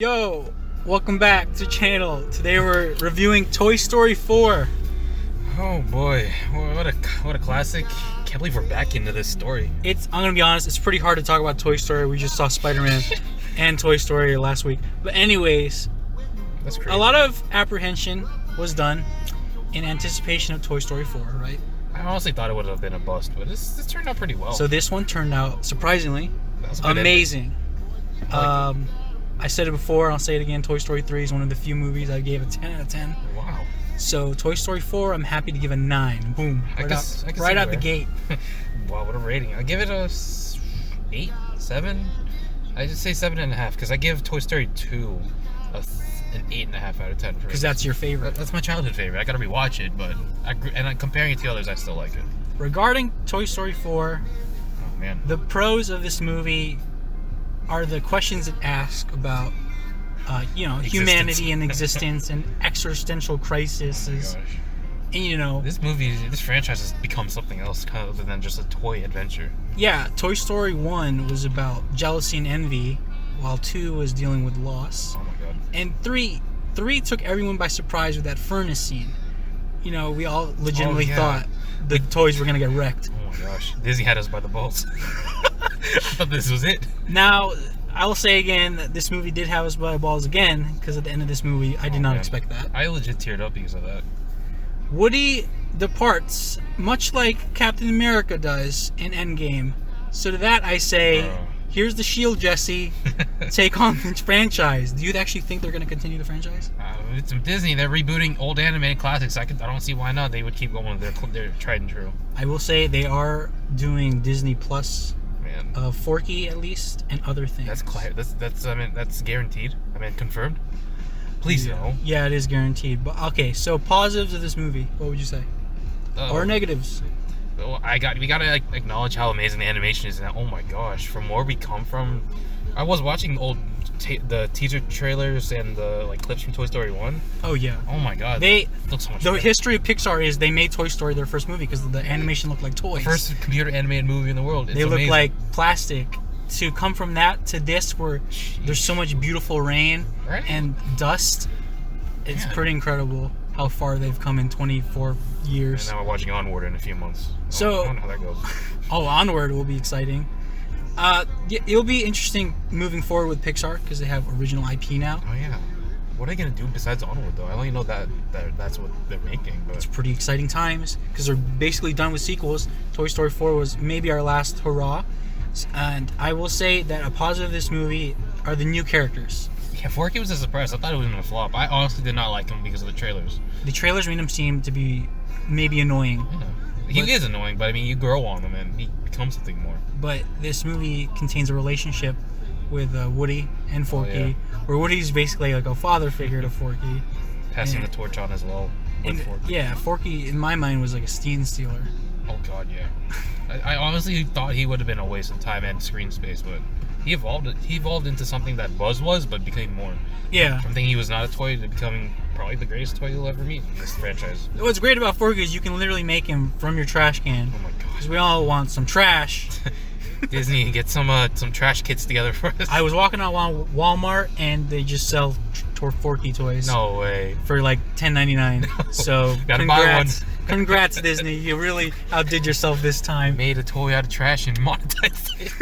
Yo, welcome back to the channel. Today we're reviewing Toy Story 4. Oh boy, what a classic. Can't believe we're back into this story. I'm gonna be honest, it's pretty hard to talk about Toy Story. We just saw Spider-Man and Toy Story last week. But anyways, That's crazy. a lot of apprehension was done in anticipation of Toy Story 4, right? I honestly thought it would have been a bust, but this turned out pretty well. So this one turned out surprisingly That was a good amazing. ending. I said it before, and I'll say it again, Toy Story 3 is one of the few movies I gave a 10 out of 10. Wow. So Toy Story 4, I'm happy to give a 9. Boom. Right out the gate. Wow, what a rating. I give it a 8, 7. I just say 7.5 because I give Toy Story 2 an 8.5 out of 10. Because that's your favorite. That's my childhood favorite. I gotta rewatch it, but comparing it to others, I still like it. Regarding Toy Story 4, Oh man. the pros of this movie are the questions it asks about, humanity and existence and existential crises. Oh my gosh. And This franchise has become something else kind of other than just a toy adventure. yeah, Toy Story 1 was about jealousy and envy, while 2 was dealing with loss. Oh my god. And 3 took everyone by surprise with that furnace scene. We all legitimately thought the toys were going to get wrecked. Oh my gosh. Disney had us by the balls. I thought this was it. Now, I will say again that this movie did have us by the balls again, because at the end of this movie, I did not expect that. I legit teared up because of that. Woody departs, much like Captain America does in Endgame. So to that I say, here's the shield, Jesse. Take on the franchise. Do you actually think they're going to continue the franchise? It's Disney. They're rebooting old animated classics. I don't see why not. They would keep going with their tried and true. I will say they are doing Disney Plus, Man, Forky at least, and other things. that's clear. That's guaranteed. confirmed. Please no. Yeah, it is guaranteed. But okay, so positives of this movie, what would you say? Or negatives? Well, we gotta acknowledge how amazing the animation is now. Oh my gosh, from where we come from. I was watching the teaser trailers and the clips from Toy Story 1. Oh yeah. Oh my god. Looks so much the better. history of Pixar is they made Toy Story their first movie because the animation looked like toys. First computer animated movie in the world. They look like plastic. To come from that to this, where there's so much beautiful rain and dust, it's pretty incredible how far they've come in 24 years. And now we're watching Onward in a few months. So, I don't know how that goes. Onward will be exciting. It'll be interesting moving forward with Pixar because they have original IP now. Oh yeah. What are they gonna do besides Onward though? I only know that that's what they're making. But it's pretty exciting times because they're basically done with sequels. Toy Story 4 was maybe our last hurrah. And I will say that a positive of this movie are the new characters. Yeah, Forky was a surprise. I thought it was gonna flop. I honestly did not like him because of the trailers. The trailers made him seem to be maybe annoying. Yeah. He is annoying, but I mean, you grow on him and he becomes something more. But this movie contains a relationship with Woody and Forky, where Woody's basically like a father figure to Forky. Passing the torch on as well with Forky. Yeah, Forky, in my mind, was like a scene stealer. Oh god, yeah. I honestly thought he would have been a waste of time and screen space, but he evolved into something that Buzz was, but became more. Yeah. From thinking he was not a toy to becoming probably the greatest toy you'll ever meet in this franchise. What's great about Forky is you can literally make him from your trash can. Oh my god. Because we all want some trash. Disney, get some trash kits together for us. I was walking out Walmart and they just sell Forky toys. No way. For like $10.99. No. So gotta buy one. Congrats, Disney. You really outdid yourself this time. Made a toy out of trash and monetized it.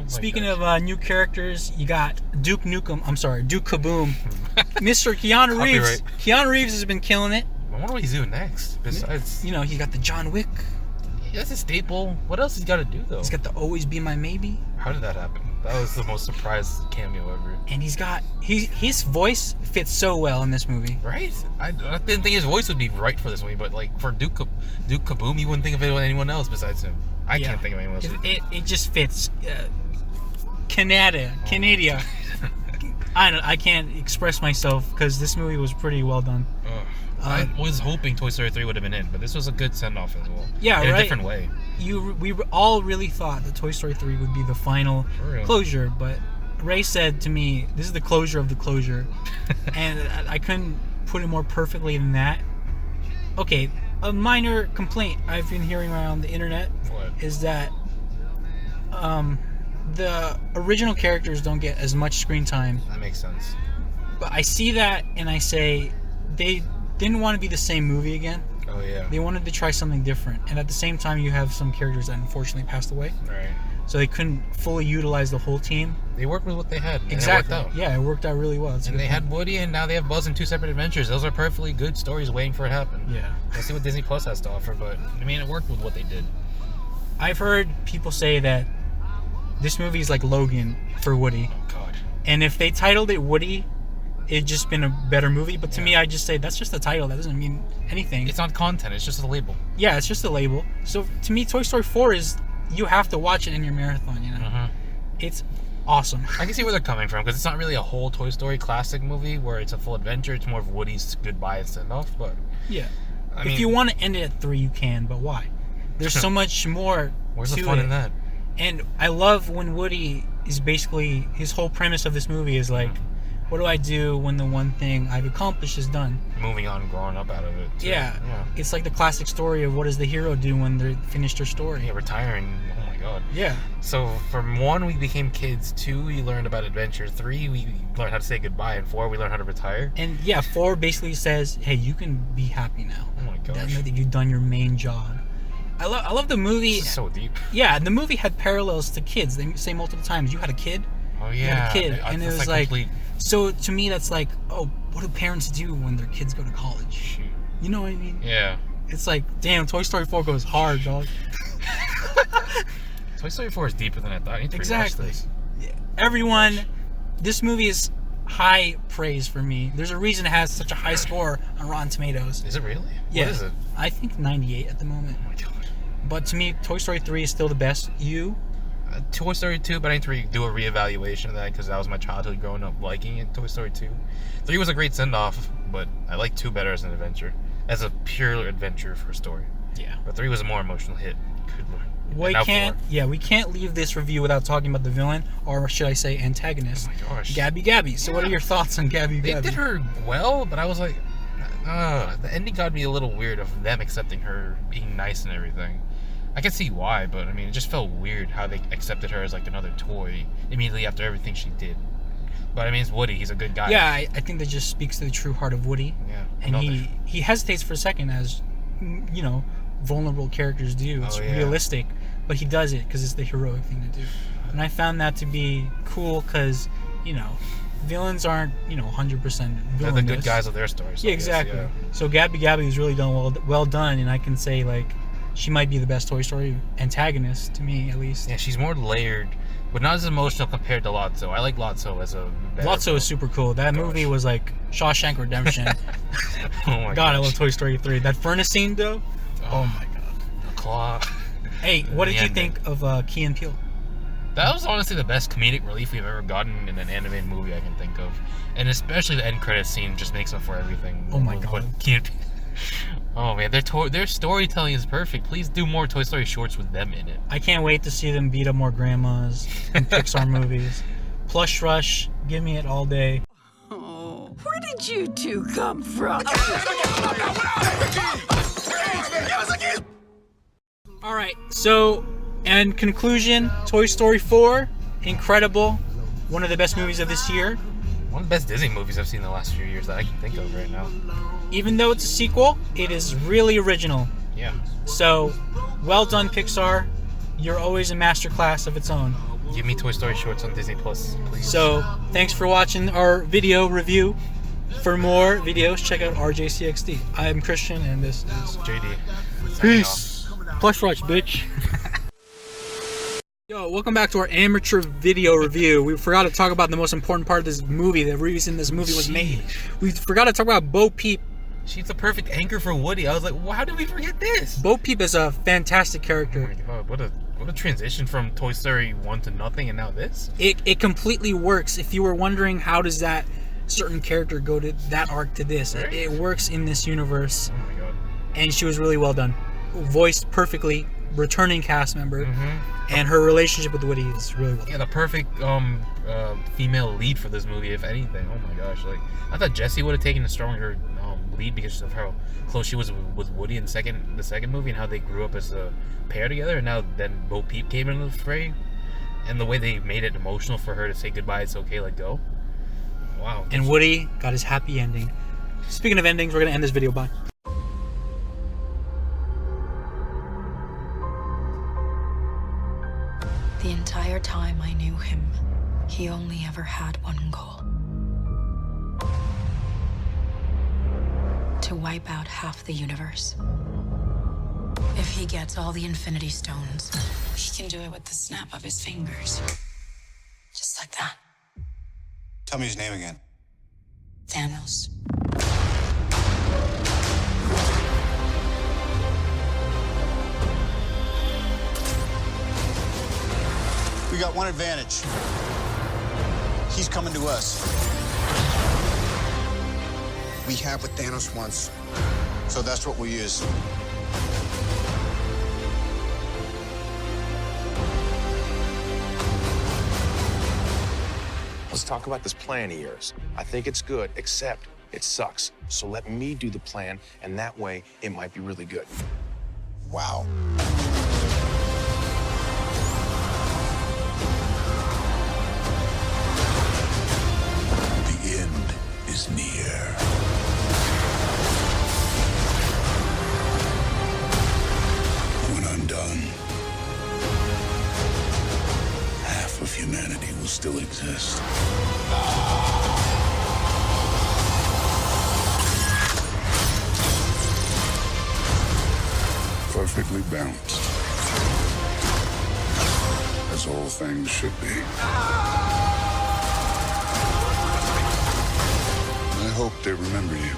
Speaking of new characters, you got Duke Kaboom. Mr. Keanu Reeves. Keanu Reeves has been killing it. I wonder what he's doing next. Besides, he got the John Wick. That's a staple. What else he's got to do though? He's got the Always Be My Maybe. How did that happen? That was the most surprised cameo ever. And his voice fits so well in this movie. Right? I didn't think his voice would be right for this movie, but for Duke Kaboom, you wouldn't think of it with anyone else besides him. I can't think of anyone else. It just fits. Canada. I can't express myself because this movie was pretty well done. I was hoping Toy Story 3 would have been in, but this was a good send-off as well. Yeah, in a different way. We all really thought that Toy Story 3 would be the final closure, but Ray said to me, this is the closure of the closure. And I couldn't put it more perfectly than that. Okay, a minor complaint I've been hearing around the internet is that the original characters don't get as much screen time. That makes sense. But I see that and I say they didn't want to be the same movie again. Oh yeah. They wanted to try something different, and at the same time, you have some characters that unfortunately passed away. Right. So they couldn't fully utilize the whole team. They worked with what they had. Exactly. And it worked out. Yeah, it worked out really well. And they had Woody, and now they have Buzz in 2 separate adventures. Those are perfectly good stories waiting for it to happen. Yeah. Let's see what Disney Plus has to offer, but I mean, it worked with what they did. I've heard people say that this movie is like Logan for Woody. Oh God. And if they titled it Woody, it'd just been a better movie. But to me, I just say that's just a title. That doesn't mean anything. It's not content. It's just a label. Yeah, it's just a label. So to me, Toy Story 4 is, you have to watch it in your marathon, you know? Mm-hmm. It's awesome. I can see where they're coming from, because it's not really a whole Toy Story classic movie where it's a full adventure. It's more of Woody's goodbye and send off. But yeah, I if you want to end it at 3, you can. But why? There's so much more. Where's to the fun it. in that? And I love when Woody is basically, his whole premise of this movie is like, what do I do when the one thing I've accomplished is done? Moving on, growing up out of it. Too. Yeah. It's like the classic story of what does the hero do when they're finished their story. Yeah, retiring. Oh my God. Yeah. So from 1, we became kids. 2, we learned about adventure. 3, we learned how to say goodbye. And 4, we learned how to retire. And yeah, 4 basically says, hey, you can be happy now. Oh my gosh. That you've done your main job. I love the movie. This is so deep. Yeah, the movie had parallels to kids. They say multiple times, you had a kid. Oh yeah. You had a kid, and it was like complete... So to me, that's like, oh, what do parents do when their kids go to college? Shoot. You know what I mean? Yeah. It's like, damn, Toy Story 4 goes hard, dog. Toy Story 4 is deeper than I thought. I need to rewatch this. Yeah. Everyone, this movie is high praise for me. There's a reason it has such a high score on Rotten Tomatoes. Is it really? Yeah. What is it? I think 98 at the moment. Oh my God. But to me, Toy Story 3 is still the best. You? Toy Story 2, but I need to do a reevaluation of that because that was my childhood growing up liking it. Toy Story 2. 3 was a great send-off, but I like 2 better as an adventure. As a pure adventure for a story. Yeah. But 3 was a more emotional hit. Good Lord. We can't leave this review without talking about the villain, or should I say antagonist. Oh my gosh. Gabby Gabby. So what are your thoughts on Gabby Gabby? They did her well, but I was like, the ending got me a little weird of them accepting her being nice and everything. I can see why, but I mean, it just felt weird how they accepted her as like another toy immediately after everything she did. But I mean, it's Woody. He's a good guy. Yeah, I think that just speaks to the true heart of Woody. Yeah. And he hesitates for a second, as, you know, vulnerable characters do. It's realistic, but he does it because it's the heroic thing to do. And I found that to be cool because, you know, villains aren't, you know, 100% villainous. They're the good guys of their stories. Yeah, exactly. So Gabby Gabby was really done well done, and I can say, like, she might be the best Toy Story antagonist, to me, at least. Yeah, she's more layered, but not as emotional compared to Lotso. I like Lotso as a better Lotso is super cool. That movie was like Shawshank Redemption. Oh my God, gosh. I love Toy Story 3. That furnace scene, though? Oh my God. The claw. Hey, what did you think of Key and Peele? That was honestly the best comedic relief we've ever gotten in an animated movie I can think of. And especially the end credits scene just makes up for everything. Oh my God. Oh man, their storytelling is perfect. Please do more Toy Story shorts with them in it. I can't wait to see them beat up more grandmas in Pixar movies. Plush Rush, give me it all day. Oh, where did you two come from? Alright, so, in conclusion, Toy Story 4, incredible. One of the best movies of this year. One of the best Disney movies I've seen in the last few years that I can think of right now. Even though it's a sequel, it is really original. Yeah. So, well done, Pixar. You're always a masterclass of its own. Give me Toy Story shorts on Disney Plus, please. So, thanks for watching our video review. For more videos, check out RJCXD. I am Christian, and this is JD. Peace. Plush Rush, bitch. Yo, welcome back to our amateur video review. We forgot to talk about the most important part of this movie, the reason this movie was made. We forgot to talk about Bo Peep. She's the perfect anchor for Woody. I was like, well, how did we forget this? Bo Peep is a fantastic character. Oh my God, what a transition from Toy Story 1 to nothing, and now this? It completely works. If you were wondering how does that certain character go to that arc to this, Right. it works in this universe. Oh my God. And she was really well done. Voiced perfectly, returning cast member. And her relationship with Woody is really well. Yeah, the perfect female lead for this movie, if anything. Oh my gosh, like I thought Jessie would have taken a stronger lead because of how close she was with Woody in the second movie and how they grew up as a pair together. And now then Bo Peep came into the fray. And the way they made it emotional for her to say goodbye, it's okay, let go. Wow. And Woody got his happy ending. Speaking of endings, we're going to end this video. Bye. The entire time I knew him, he only ever had one goal. To wipe out half the universe. If he gets all the Infinity Stones, he can do it with the snap of his fingers. Just like that. Tell me his name again. Thanos. We got one advantage. He's coming to us. We have what Thanos wants. So that's what we'll use. Let's talk about this plan of yours. I think it's good, except it sucks. So let me do the plan, and that way it might be really good. Wow. The end is near. When I'm done, half of humanity will still exist. Perfectly balanced. As all things should be. I hope they remember you.